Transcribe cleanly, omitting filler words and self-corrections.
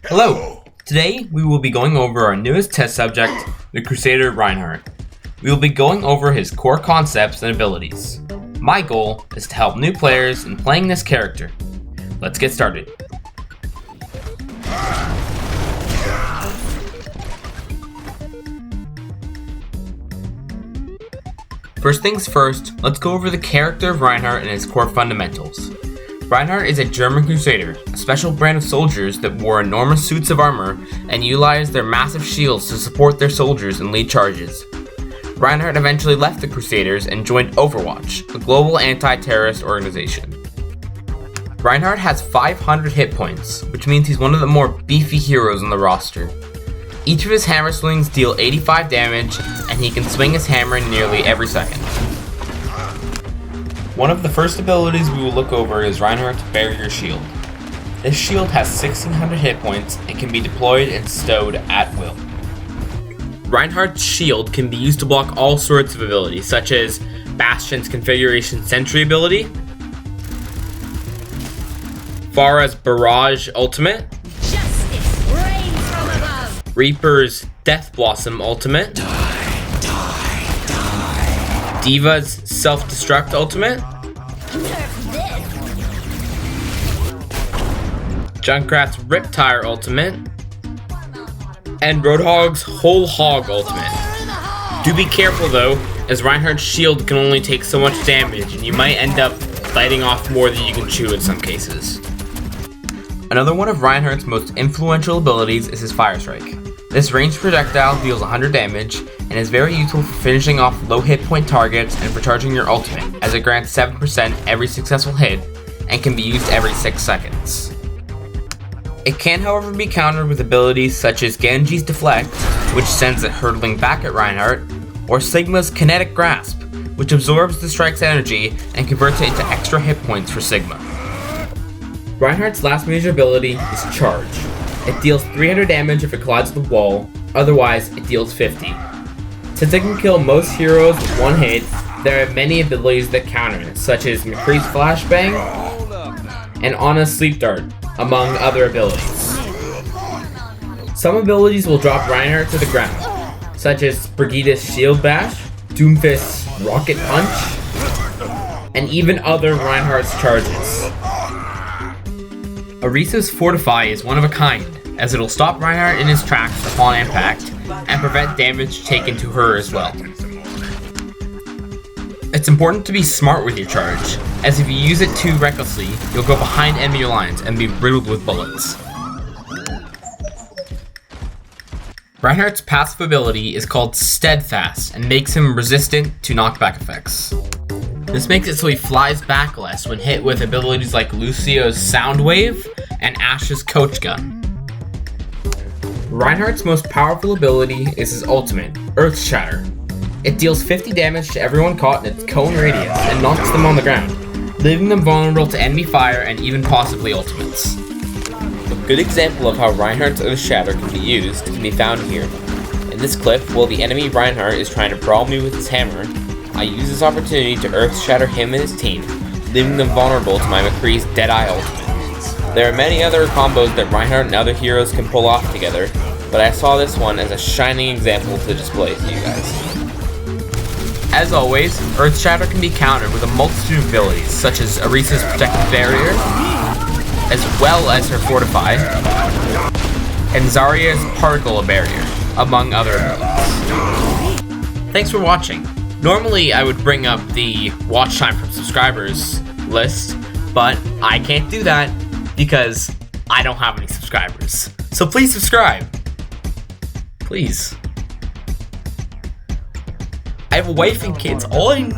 Hello! Today we will be going over our newest test subject, the Crusader Reinhardt. We will be going over his core concepts and abilities. My goal is to help new players in playing this character. Let's get started. First things first, let's go over the character of Reinhardt and his core fundamentals. Reinhardt is a German Crusader, a special brand of soldiers that wore enormous suits of armor and utilized their massive shields to support their soldiers and lead charges. Reinhardt eventually left the Crusaders and joined Overwatch, a global anti-terrorist organization. Reinhardt has 500 hit points, which means he's one of the more beefy heroes on the roster. Each of his hammer swings deal 85 damage, and he can swing his hammer nearly every second. One of the first abilities we will look over is Reinhardt's Barrier Shield. This shield has 1600 hit points and can be deployed and stowed at will. Reinhardt's shield can be used to block all sorts of abilities, such as Bastion's Configuration Sentry ability, Pharah's Barrage ultimate, Justice reigns from above. Reaper's Death Blossom ultimate, Diva's Self-Destruct ultimate, Junkrat's Riptire ultimate, and Roadhog's Whole Hog ultimate. Do be careful though, as Reinhardt's shield can only take so much damage and you might end up biting off more than you can chew in some cases. Another one of Reinhardt's most influential abilities is his Fire Strike. This ranged projectile deals 100 damage and is very useful for finishing off low hit point targets and for charging your ultimate, as it grants 7% every successful hit and can be used every 6 seconds. It can however be countered with abilities such as Genji's Deflect, which sends it hurtling back at Reinhardt, or Sigma's Kinetic Grasp, which absorbs the strike's energy and converts it into extra hit points for Sigma. Reinhardt's last major ability is Charge. It deals 300 damage if it collides with the wall, otherwise it deals 50. Since it can kill most heroes with one hit, there are many abilities that counter it, such as McCree's Flashbang and Ana's Sleep Dart, among other abilities. Some abilities will drop Reinhardt to the ground, such as Brigida's Shield Bash, Doomfist's Rocket Punch, and even other Reinhardt's charges. Arisa's Fortify is one of a kind, as it'll stop Reinhardt in his tracks upon impact and prevent damage taken to her as well. It's important to be smart with your charge, as if you use it too recklessly, you'll go behind enemy lines and be riddled with bullets. Reinhardt's passive ability is called Steadfast and makes him resistant to knockback effects. This makes it so he flies back less when hit with abilities like Lucio's Soundwave and Ashe's Coach Gun. Reinhardt's most powerful ability is his ultimate, Earth Shatter. It deals 50 damage to everyone caught in its cone radius and knocks them on the ground, leaving them vulnerable to enemy fire and even possibly ultimates. A good example of how Reinhardt's Earth Shatter can be used can be found here. In this clip, while the enemy Reinhardt is trying to brawl me with his hammer, I use this opportunity to Earth Shatter him and his team, leaving them vulnerable to my McCree's Deadeye ultimate. There are many other combos that Reinhardt and other heroes can pull off together, but I saw this one as a shining example to display to you guys. As always, Earth Shatter can be countered with a multitude of abilities, such as Arisa's Protective Barrier, as well as her Fortify, and Zarya's Particle Barrier, among other abilities. Thanks for watching. Normally I would bring up the watch time from subscribers list, but I can't do that because I don't have any subscribers. So please subscribe. Please. I have a wife and kids. All I need